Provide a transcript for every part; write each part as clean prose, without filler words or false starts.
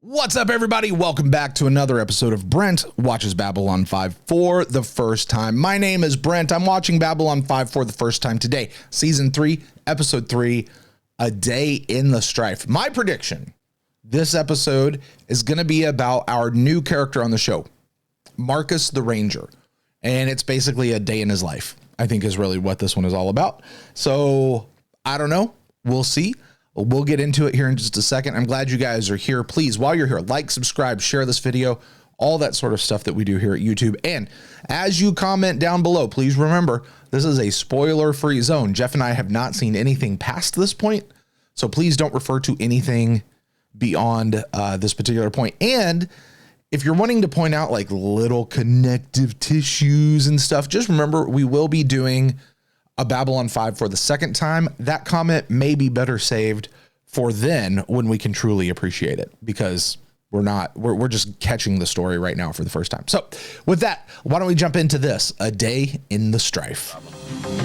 What's up, everybody? Welcome back to another episode of Brent Watches Babylon 5 for the first time. My name is Brent. I'm watching Babylon 5 for the first time today. Season 3, Episode 3, A Day in the Strife. My prediction, this episode is going to be about our new character on the show, Marcus the Ranger. And it's basically a day in his life, I think is really what this one is all about. So, I don't know. We'll see. We'll get into it here in just a second. I'm glad you guys are here. Please, while you're here, like, subscribe, share this video, all that sort of stuff that we do here at YouTube. And as you comment down below, please remember, this is a spoiler-free zone. Jeff and I have not seen anything past this point, so please don't refer to anything beyond this particular point. And if you're wanting to point out like little connective tissues and stuff, just remember we will be doing a Babylon 5 for the second time. That comment may be better saved for then when we can truly appreciate it, because we're just catching the story right now for the first time. So with that, why don't we jump into this, A Day in the Strife. Please,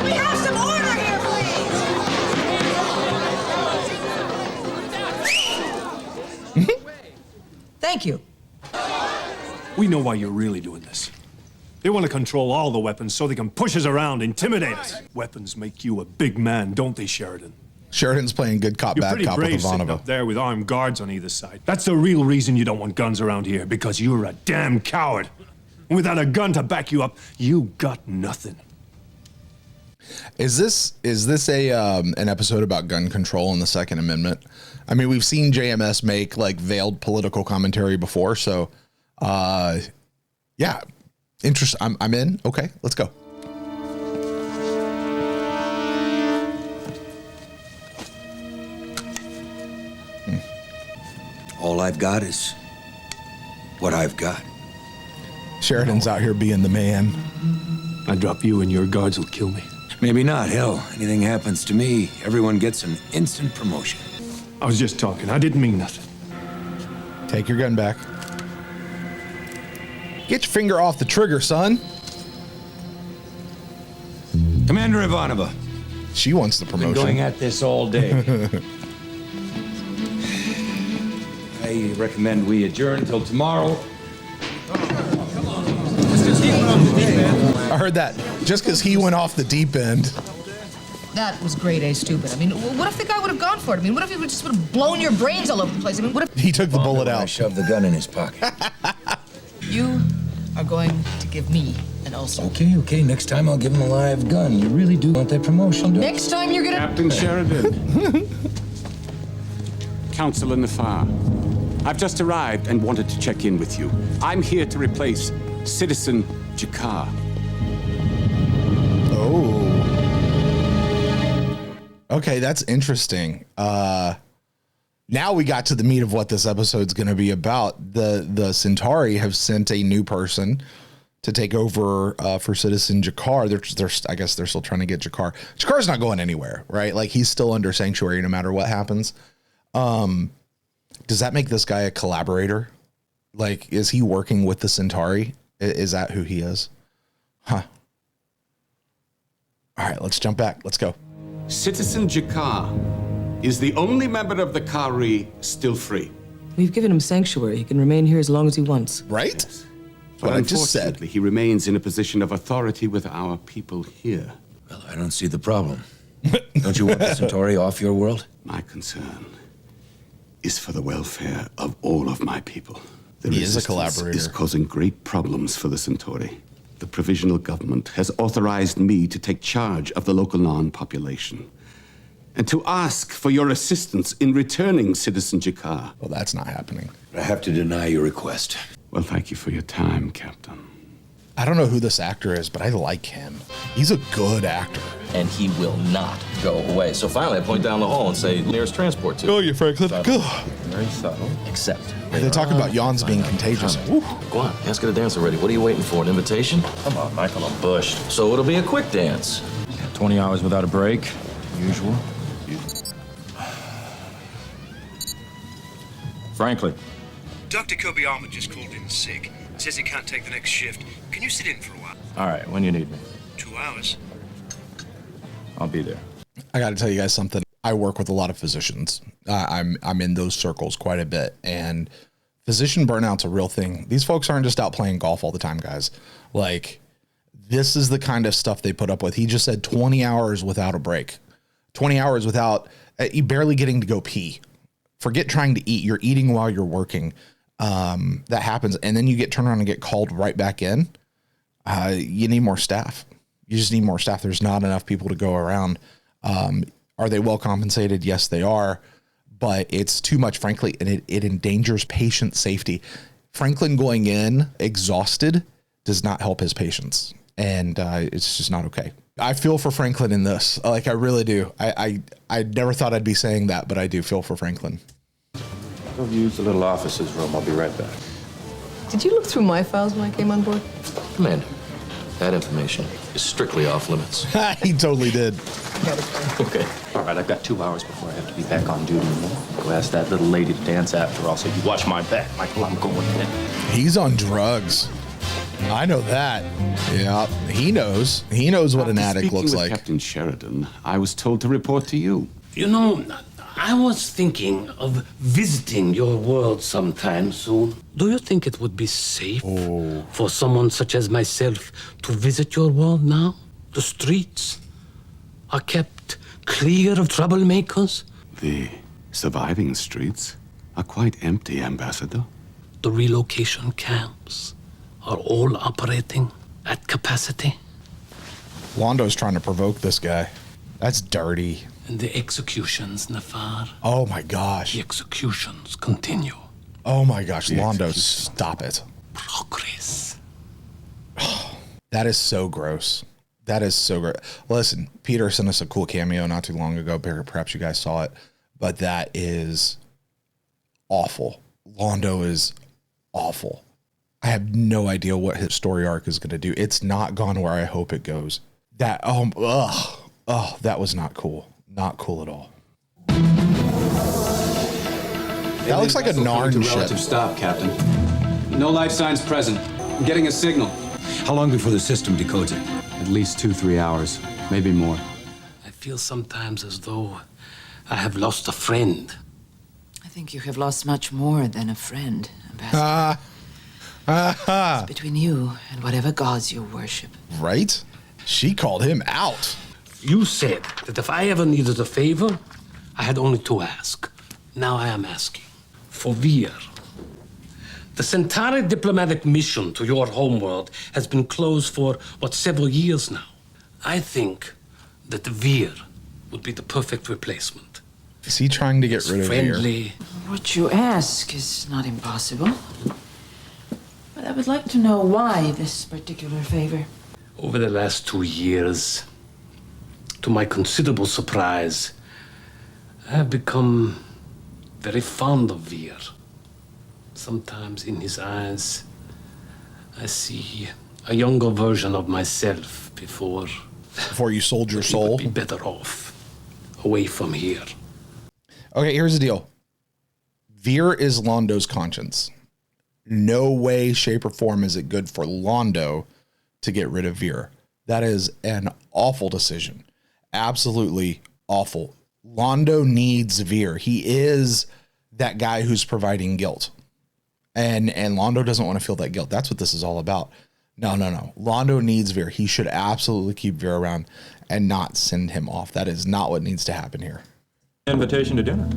we have some order here, please. Thank you. We know why you're really doing this. They want to control all the weapons so they can push us around, intimidate us. Weapons make you a big man, don't they, Sheridan? Sheridan's playing good cop, bad cop with You're pretty brave sitting up there with armed guards on either side. That's the real reason you don't want guns around here, because you're a damn coward. And without a gun to back you up, you got nothing. Is this a an episode about gun control and the Second Amendment? I mean, we've seen JMS make like veiled political commentary before, so yeah. I'm in. Okay, let's go. All I've got is what I've got. Sheridan's out here being the man. I drop you and your guards will kill me. Maybe not. Hell, anything happens to me, everyone gets an instant promotion. I was just talking. I didn't mean nothing. Take your gun back. Get your finger off the trigger, son. Commander Ivanova. She wants the promotion. Been going at this all day. I recommend we adjourn until tomorrow. I heard that. Just because he went off the deep end. That was grade A stupid. I mean, what if the guy would have gone for it? I mean, what if he would just would have blown your brains all over the place? I mean, what if he took the bullet I out? shoved the gun in his pocket. You are going to give me an ulcer? Okay. Next time I'll give him a live gun. You really do want that promotion, don't you? Next time you're gonna... Captain Sheridan. Council in the Far. I've just arrived and wanted to check in with you. I'm here to replace Citizen Jakar. Oh. Okay, that's interesting. Now we got to the meat of what this episode's going to be about. The Centauri have sent a new person to take over for Citizen Jakar. They're I guess they're still trying to get Jakar. Jakar's not going anywhere, right? Like, he's still under sanctuary no matter what happens. Does that make this guy a collaborator? Like, is he working with the Centauri? Is that who he is? Huh. All right, let's jump back. Let's go. Citizen Jakar is the only member of the Kari still free. We've given him sanctuary. He can remain here as long as he wants. Right? Yes. What But I just said. unfortunately, he remains in a position of authority with our people here. Well, I don't see the problem. Don't you want the Centauri off your world? My concern is for the welfare of all of my people. The He is a resistance collaborator. is causing great problems for the Centauri. The provisional government has authorized me to take charge of the local Narn population and to ask for your assistance in returning Citizen Jakar. Well, that's not happening. I have to deny your request. Well, thank you for your time, Captain. I don't know who this actor is, but I like him. He's a good actor. And he will not go away. So finally, I point down the hall and say, nearest transport to. Oh, you Franklin. Go. Very subtle. Except. They talk about yawns being contagious. Woo. Go on, let's get a dance already. What are you waiting for, an invitation? Come on, Michael, I'm bushed. So it'll be a quick dance. 20 hours without a break, usual. Frankly. Dr. Kobayama just called in sick. Says he can't take the next shift. Can you sit in for a while? All right, when you need me. 2 hours. I'll be there. I got to tell you guys something. I work with a lot of physicians. I'm in those circles quite a bit, and physician burnout's a real thing. These folks aren't just out playing golf all the time, guys. Like, this is the kind of stuff they put up with. He just said 20 hours without a break, 20 hours without you barely getting to go pee. Forget trying to eat. You're eating while you're working. That happens. And then you get turned around and get called right back in. You need more staff. You just need more staff. There's not enough people to go around. Are they well compensated? Yes, they are. But it's too much, frankly, and it endangers patient safety. Franklin going in exhausted does not help his patients, and it's just not okay. I feel for Franklin in this. Like, I really do. I never thought I'd be saying that, but I do feel for Franklin. Go use the little officer's room. I'll be right back. Did you look through my files when I came on board? Commander, that information is strictly off limits. He totally did. Okay. All right, I've got 2 hours before I have to be back on duty. Go ask that little lady to dance after all, so you watch my back, Michael. I'm going in. He's on drugs. I know that. Yeah, he knows. He knows what an addict looks like. Captain Sheridan, I was told to report to you. You know, I was thinking of visiting your world sometime soon. Do you think it would be safe for someone such as myself to visit your world now? The streets are kept clear of troublemakers. The surviving streets are quite empty, Ambassador. The relocation camps are all operating at capacity. Londo's trying to provoke this guy. That's dirty. And the executions, Nafar. Oh my gosh. The executions continue. Oh my gosh, Londo, stop it. Progress. That is so gross. That is so gross. Listen, Peter sent us a cool cameo not too long ago. Perhaps you guys saw it, but that is awful. Londo is awful. I have no idea what his story arc is going to do. It's not gone where I hope it goes. That, that was not cool. Not cool at all. That looks like a Narn ship. Relative stop, Captain. No life signs present. I'm getting a signal. How long before the system decodes it? At least 2-3 hours, maybe more. I feel sometimes as though I have lost a friend. I think you have lost much more than a friend, Ambassador. It's between you and whatever gods you worship. Right? She called him out. You said that if I ever needed a favor, I had only to ask. Now I am asking for Veer. The Centauri diplomatic mission to your homeworld has been closed for, several years now. I think that Veer would be the perfect replacement. Is he trying to get rid of friendly. What you ask is not impossible. But I would like to know why this particular favor. Over the last 2 years, to my considerable surprise, I have become very fond of Veer. Sometimes in his eyes, I see a younger version of myself before you sold your soul. Would be better off away from here. Okay, here's the deal. Veer is Londo's conscience. No way, shape, or form is it good for Londo to get rid of Veer. That is an awful decision. Absolutely awful. Londo needs Veer. He is that guy who's providing guilt. And Londo doesn't want to feel that guilt. That's what this is all about. No. Londo needs Veer. He should absolutely keep Veer around and not send him off. That is not what needs to happen here. Invitation to dinner.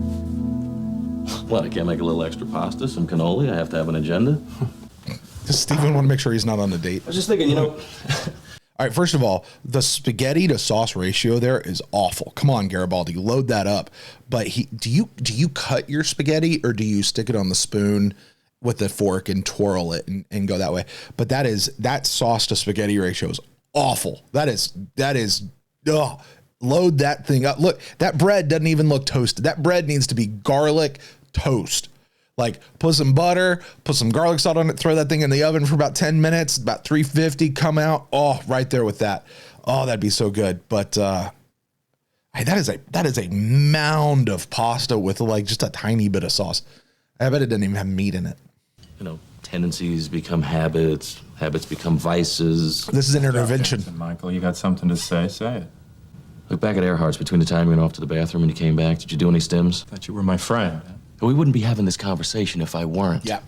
What, I can't make a little extra pasta, some cannoli? I have to have an agenda? Does Steven want to make sure he's not on the date? I was just thinking, All right, first of all, the spaghetti to sauce ratio there is awful. Come on, Garibaldi, load that up. But do you cut your spaghetti or do you stick it on the spoon with the fork and twirl it and go that way? But that sauce to spaghetti ratio is awful. That is load that thing up. Look, that bread doesn't even look toasted. That bread needs to be garlic toast. Like, put some butter, put some garlic salt on it, throw that thing in the oven for about 10 minutes, about 350, come out. Oh, right there with that. Oh, that'd be so good. But hey, that is a mound of pasta with like just a tiny bit of sauce. I bet it doesn't even have meat in it. Tendencies become habits, habits become vices. This is an intervention. Listen, Michael, you got something to say? Say it. Look, back at Earhart's, between the time you went off to the bathroom and you came back, did you do any stims? Thought you were my friend. We wouldn't be having this conversation if I weren't. Yeah.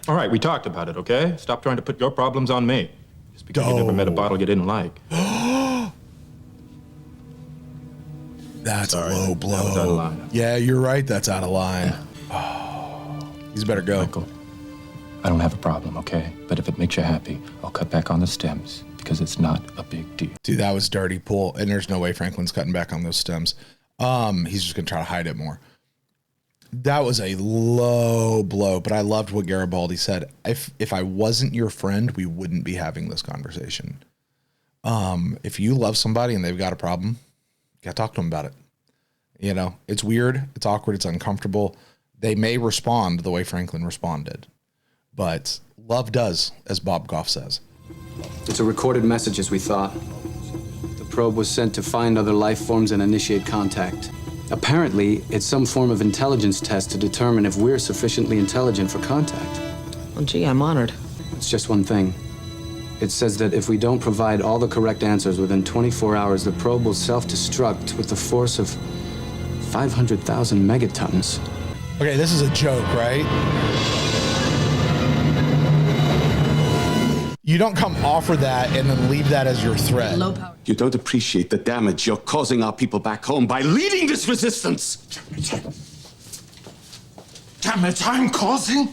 All right, we talked about it, okay? Stop trying to put your problems on me. Just because you never met a bottle you didn't like. That's a low blow. That was out of line. Yeah, you're right. That's out of line. Oh, he's better go. Michael, I don't have a problem, okay? But if it makes you happy, I'll cut back on the stems because it's not a big deal. Dude, that was dirty pull, and there's no way Franklin's cutting back on those stems. He's just gonna try to hide it more. That was a low blow, but I loved what Garibaldi said. If I wasn't your friend, we wouldn't be having this conversation. If you love somebody and they've got a problem, you gotta talk to them about it. You know, it's weird, it's awkward, it's uncomfortable. They may respond the way Franklin responded, but love does, as Bob Goff says. It's a recorded message, as we thought. The probe was sent to find other life forms and initiate contact. Apparently, it's some form of intelligence test to determine if we're sufficiently intelligent for contact. Well, gee, I'm honored. It's just one thing. It says that if we don't provide all the correct answers within 24 hours, the probe will self-destruct with the force of 500,000 megatons. Okay, this is a joke, right? You don't come offer that and then leave that as your threat. Low power. You don't appreciate the damage you're causing our people back home by leading this resistance. Damn it, I'm causing?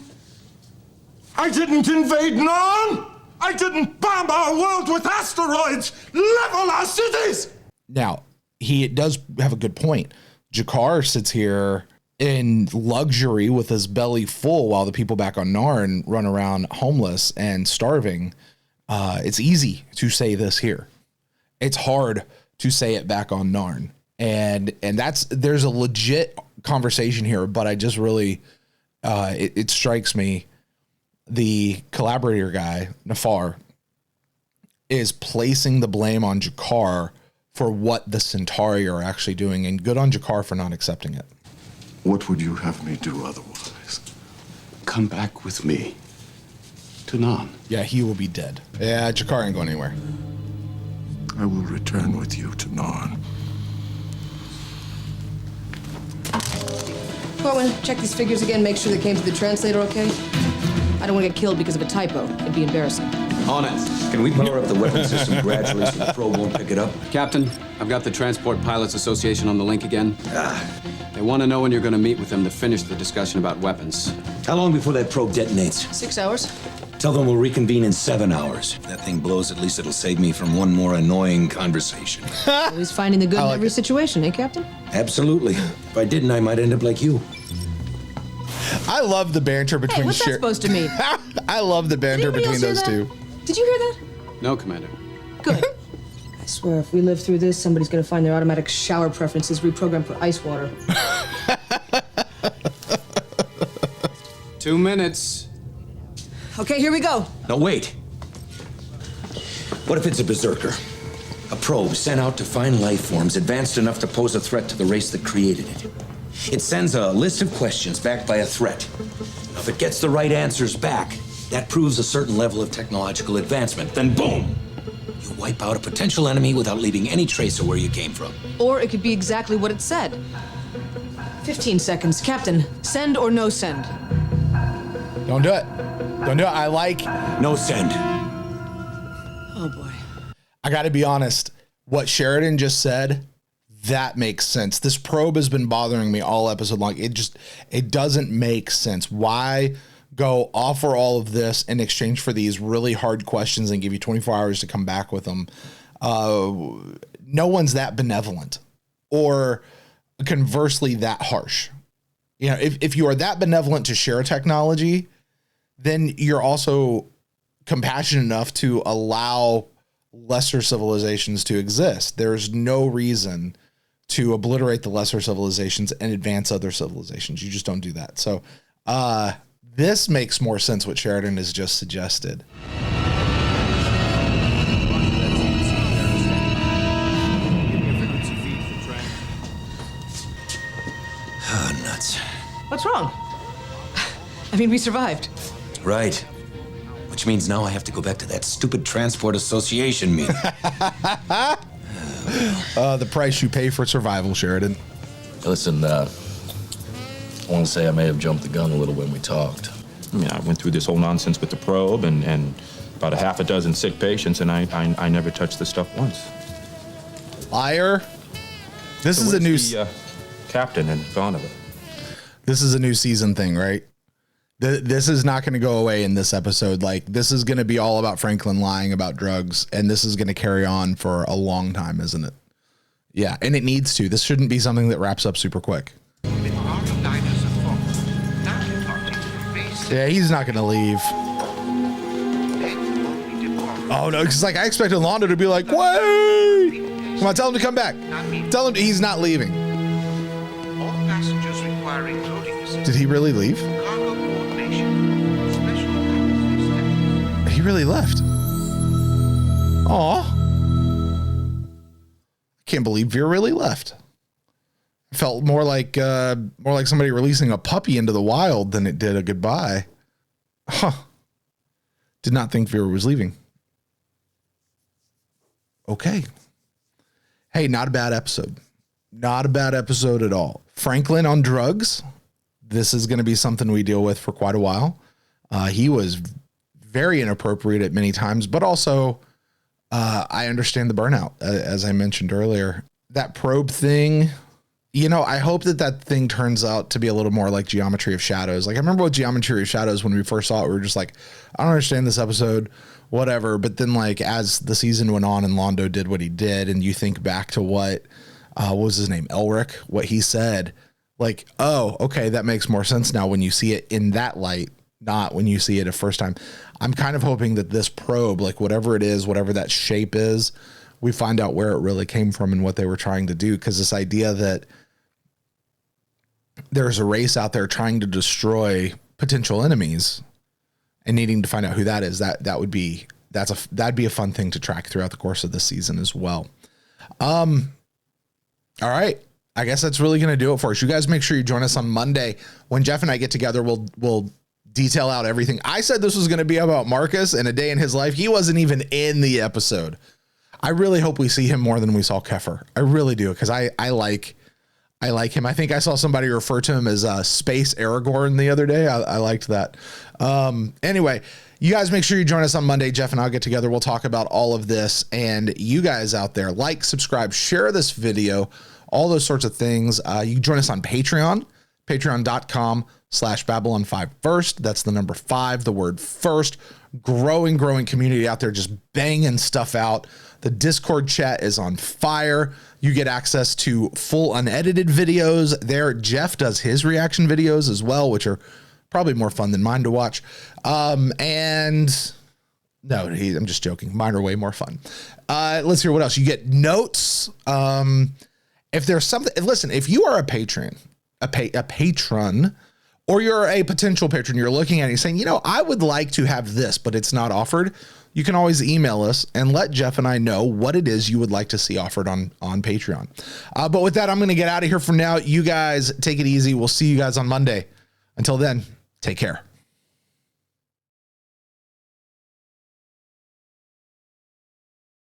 I didn't invade Narn! I didn't bomb our world with asteroids! Level our cities! Now, he does have a good point. Jakar sits here in luxury with his belly full while the people back on Narn run around homeless and starving. It's easy to say this here. It's hard to say it back on Narn. And there's a legit conversation here, but I just really, it strikes me, the collaborator guy, Nafar, is placing the blame on Jakar for what the Centauri are actually doing, and good on Jakar for not accepting it. What would you have me do otherwise? Come back with me to Narn. Yeah, he will be dead. Yeah, Jakar ain't going anywhere. I will return with you to Narn. Corwin, check these figures again, make sure they came to the translator okay. I don't want to get killed because of a typo. It'd be embarrassing. On it. Can we power up the weapon system gradually so the probe won't pick it up? Captain, I've got the Transport Pilots Association on the link again. They want to know when you're going to meet with them to finish the discussion about weapons. How long before that probe detonates? 6 hours. Tell them we'll reconvene in 7 hours. If that thing blows, at least it'll save me from one more annoying conversation. Always finding the good in every situation, eh, Captain? Absolutely. If I didn't, I might end up like you. I love the banter between. Hey, what's that supposed to mean? I love the banter between those two. Did you hear that? No, Commander. Good. I swear, if we live through this, somebody's gonna find their automatic shower preferences reprogrammed for ice water. 2 minutes. Okay, here we go. No, wait. What if it's a berserker? A probe sent out to find life forms advanced enough to pose a threat to the race that created it. It sends a list of questions backed by a threat. Now, if it gets the right answers back, that proves a certain level of technological advancement. Then boom! You wipe out a potential enemy without leaving any trace of where you came from. Or it could be exactly what it said. 15 seconds. Captain, send or no send? Don't do it. Don't do it. I like... No send. Oh, boy. I got to be honest. What Sheridan just said, that makes sense. This probe has been bothering me all episode long. It doesn't make sense. Why go offer all of this in exchange for these really hard questions and give you 24 hours to come back with them? No one's that benevolent, or conversely that harsh. You know, if you are that benevolent to share technology, then you're also compassionate enough to allow lesser civilizations to exist. There's no reason to obliterate the lesser civilizations and advance other civilizations. You just don't do that. So this makes more sense what Sheridan has just suggested. Oh, nuts. What's wrong? I mean, we survived. Right. Which means now I have to go back to that stupid Transport Association meeting. The price you pay for survival, Sheridan. Listen, I want to say I may have jumped the gun a little when we talked. I mean, I went through this whole nonsense with the probe and about a half a dozen sick patients, and I never touched the stuff once. Liar. This is a new captain and gone of it. This is a new season thing, right? This is not going to go away in this episode. Like, this is going to be all about Franklin lying about drugs, and this is going to carry on for a long time, isn't it? Yeah, and it needs to. This shouldn't be something that wraps up super quick. Yeah, he's not going to leave. Oh, no, because like I expected Londo to be like, wait! Come on, tell him to come back. Tell him he's not leaving. Did he really leave? He really left. Aw. Can't believe Veer really left. It felt more like somebody releasing a puppy into the wild than it did a goodbye. Huh. Did not think Veer was leaving. Okay. Hey, not a bad episode. Not a bad episode at all. Franklin on drugs. This is going to be something we deal with for quite a while. He was very inappropriate at many times, but also I understand the burnout, as I mentioned earlier. That probe thing, you know, I hope that thing turns out to be a little more like Geometry of Shadows. Like, I remember with Geometry of Shadows, when we first saw it, we were just like, I don't understand this episode, whatever. But then, like, as the season went on and Londo did what he did, and you think back to what was his name? Elric, what he said, like, oh, okay, that makes more sense now when you see it in that light, not when you see it a first time. I'm kind of hoping that this probe, like whatever it is, whatever that shape is, we find out where it really came from and what they were trying to do. Because this idea that there's a race out there trying to destroy potential enemies and needing to find out who that is, that'd be a fun thing to track throughout the course of this season as well. All right. I guess that's really going to do it for us. You guys make sure you join us on Monday when Jeff and I get together. We'll detail out everything. I said this was going to be about Marcus and a day in his life. He wasn't even in the episode. I really hope we see him more than we saw Kefir. I really do, because I like him. I think I saw somebody refer to him as Space Aragorn the other day. I liked that. Anyway, you guys make sure you join us on Monday. Jeff and I'll get together. We'll talk about all of this. And you guys out there, like, subscribe, share this video, all those sorts of things. You can join us on Patreon, patreon.com/Babylon5 First. That's the number 5, the word first. Growing community out there, just banging stuff out. The Discord chat is on fire. You get access to full unedited videos there. Jeff does his reaction videos as well, which are probably more fun than mine to watch. And no, I'm just joking. Mine are way more fun. Let's hear what else. You get notes. If there's something, listen, if you are a patron, or you're a potential patron, you're looking at it and saying, you know, I would like to have this, but it's not offered. You can always email us and let Jeff and I know what it is you would like to see offered on Patreon. But with that, I'm going to get out of here for now. You guys take it easy. We'll see you guys on Monday. Until then, take care.